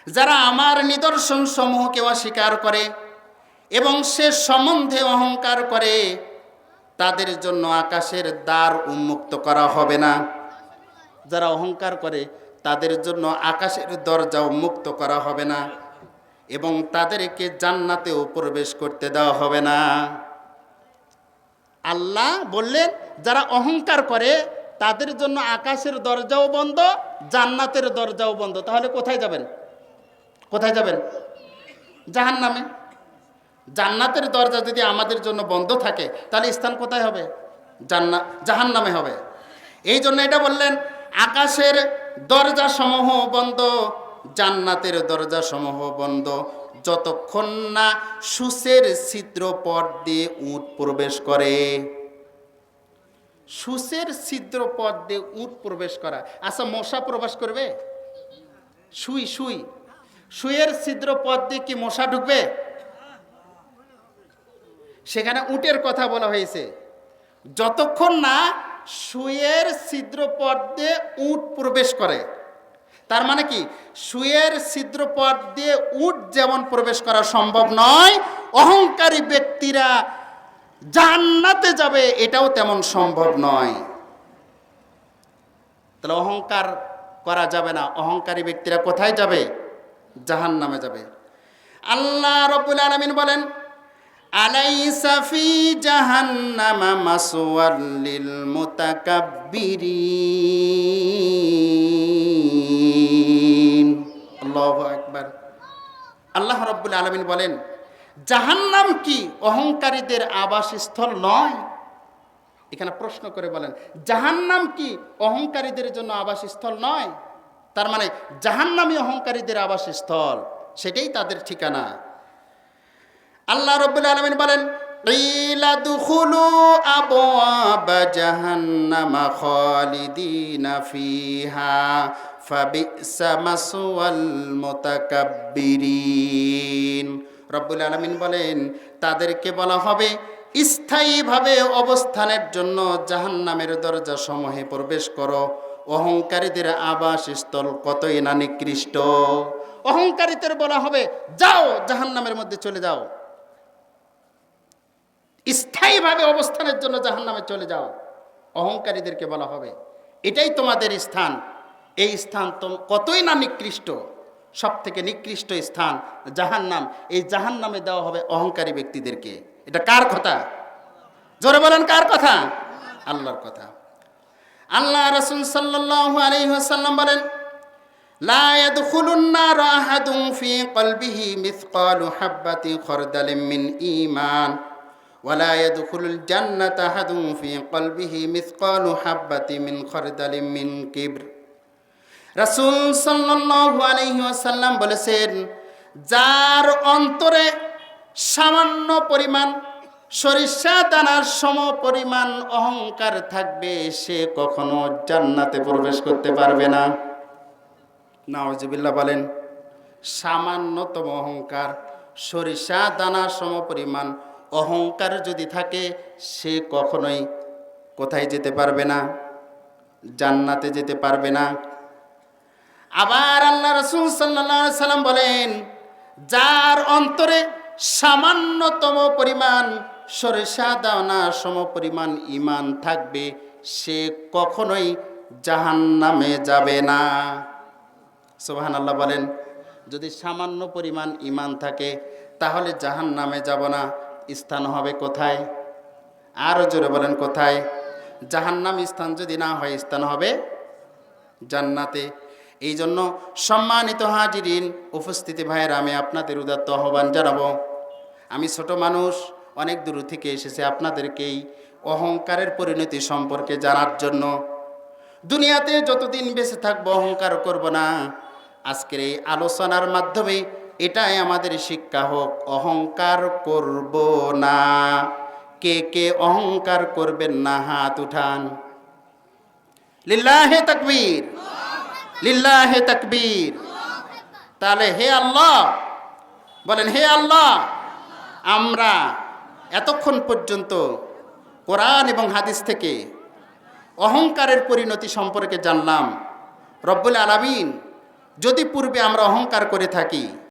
যারা আমার নিদর্শন সমূহকে অস্বীকার করে এবং সে সম্বন্ধে অহংকার করে, তাদের জন্য আকাশের দ্বার উন্মুক্ত করা হবে না। যারা অহংকার করে তাদের জন্য আকাশের দরজা উন্মুক্ত করা হবে না এবং তাদেরকে জান্নাতেও প্রবেশ করতে দেওয়া হবে না। আল্লাহ বললেন যারা অহংকার করে তাদের জন্য আকাশের দরজাও বন্ধ, জান্নাতের দরজাও বন্ধ। তাহলে কোথায় যাবেন? কোথায় যাবেন? জাহান্নামে। জান্নাতের দরজা যদি আমাদের জন্য বন্ধ থাকে তাহলে স্থান কোথায় হবে? জাহান্নামে হবে। এই জন্য এটা বললেন আকাশের দরজা সমূহ বন্ধ, জান্নাতের দরজা সমূহ বন্ধ, যতক্ষণ না সূচের ছিদ্র পথ দিয়ে উট প্রবেশ করে। সূচের ছিদ্র পথ দিয়ে উট প্রবেশ করা। আচ্ছা, মশা প্রবেশ করবে? সুইয়ের ছিদ্র পথ দিয়ে কি মশা ঢুকবে? সেখানে উটের কথা বলা হয়েছে। যতক্ষণ না সুইয়ের ছিদ্র পথ দিয়ে উট প্রবেশ করে, তার মানে কি সুইয়ের ছিদ্র পথ দিয়ে উট যেমন প্রবেশ করা সম্ভব নয়, অহংকারী ব্যক্তিরা জান্নাতে যাবে এটাও তেমন সম্ভব নয়। তাহলে অহংকার করা যাবে না। অহংকারী ব্যক্তিরা কোথায় যাবে? জাহান্নামে যাবে। আল্লাহ রাব্বুল আলামিন বলেন আলাইসা ফি জাহান্নামা মাসওয়াল লিল মুতাকাব্বিরিন। আল্লাহু আকবার। আল্লাহ রাব্বুল আলামিন বলেন জাহান্নাম কি অহংকারীদের আবাসস্থল নয়? এখানে প্রশ্ন করে বলেন জাহান্নাম কি অহংকারীদের জন্য আবাসস্থল নয়? তার মানে জাহান্নামই অহংকারীদের আবাসস্থল, সেটাই তাদের ঠিকানা। আল্লাহ রাব্বুল আলামিন বলেন ইলা দুখুলু আবওয়াবা জাহান্নামা খালিদিনা ফিহা ফাবিসা মাসওয়াল মুতাকাব্বিরিন। রব্বুল আলামিন বলেন তাদেরকে বলা হবে স্থায়ীভাবে অবস্থানের জন্য জাহান্নামের দরজা সমূহে প্রবেশ করো। অহংকারীদের আবাসস্থল কতই না নিকৃষ্ট। অহংকারীদের বলা হবে যাও জাহান্নামের মধ্যে চলে যাও, স্থায়ীভাবে অবস্থানের জন্য জাহান্নামে চলে যাও। অহংকারীদেরকে বলা হবে এটাই তোমাদের স্থান। এই স্থান তো কতই না নিকৃষ্ট, সব থেকে নিকৃষ্ট স্থান জাহান্নাম। এই জাহান্নামে দেওয়া হবে অহংকারী ব্যক্তিদেরকে। এটা কার কথা? জোরে বলেন কার কথা? আল্লাহর কথা। আল্লাহ রাসূল সাল্লাল্লাহু আলাইহি ওয়াসাল্লাম বলেন লা ইয়াদখুলুন নার আহাদুন ফি কলবিহি মিসকালু হাববাতি খারদালিন মিন ঈমান ওয়া লা ইয়াদখুলুল জান্নাতা আহাদুন ফি কলবিহি মিসকালু হাববাতি মিন খারদালিন মিন কিবর। রাসূল সাল্লাল্লাহু আলাইহি ওয়াসাল্লাম বলেছেন যার অন্তরে সামান্য পরিমাণ সরিষা দানার সম পরিমাণ অহংকার থাকবে সে কখনো জান্নাতে প্রবেশ করতে পারবে না। নাউজুবিল্লাহ বলেন। সামান্যতম অহংকার, সরিষা দানার সম পরিমাণ অহংকার যদি থাকে সে কখনোই কোথায় যেতে পারবে না? জান্নাতে যেতে পারবে না। আবার আল্লাহ রাসূল সাল্লাল্লাহু আলাইহি সাল্লাম বলেন যার অন্তরে সামান্যতম পরিমাণ সরিষা দানা সম পরিমাণ ঈমান থাকবে সে কখনোই জাহান্নামে যাবে না। সুবহানাল্লাহ বলেন। যদি সামান্য পরিমাণ ঈমান থাকে তাহলে জাহান্নামে যাব না, স্থান হবে কোথায়? আরো জোরে বলেন কোথায়? জাহান্নাম স্থান যদি না হয় স্থান হবে জান্নাতে। এই জন্য সম্মানিত হাজিরিন, উপস্থিতি ভাইয়েরা, আমি আপনাদের উদাত্ত আহ্বান জানাবো। আমি ছোট মানুষ, অনেক দূর থেকে এসেছি আপনাদেরকেই অহংকারের পরিণতি সম্পর্কে জানার জন্য। দুনিয়াতে যতদিন বেঁচে থাকবো অহংকার করব না। আজকের এই আলোচনার মাধ্যমে এটাই আমাদের শিক্ষা হোক, অহংকার করব না। কে কে অহংকার করবেন না হাত উঠান। লিল্লাহে তাকবীর, লিল্লাহে তাকবীর। তাহলে হে আল্লাহ বলেন, হে আল্লাহ, আমরা এতক্ষণ পর্যন্ত কোরআন এবং হাদিস থেকে অহংকারের পরিণতি সম্পর্কে জানলাম। রব্বুল আলামিন যদি পূর্বে আমরা অহংকার করে থাকি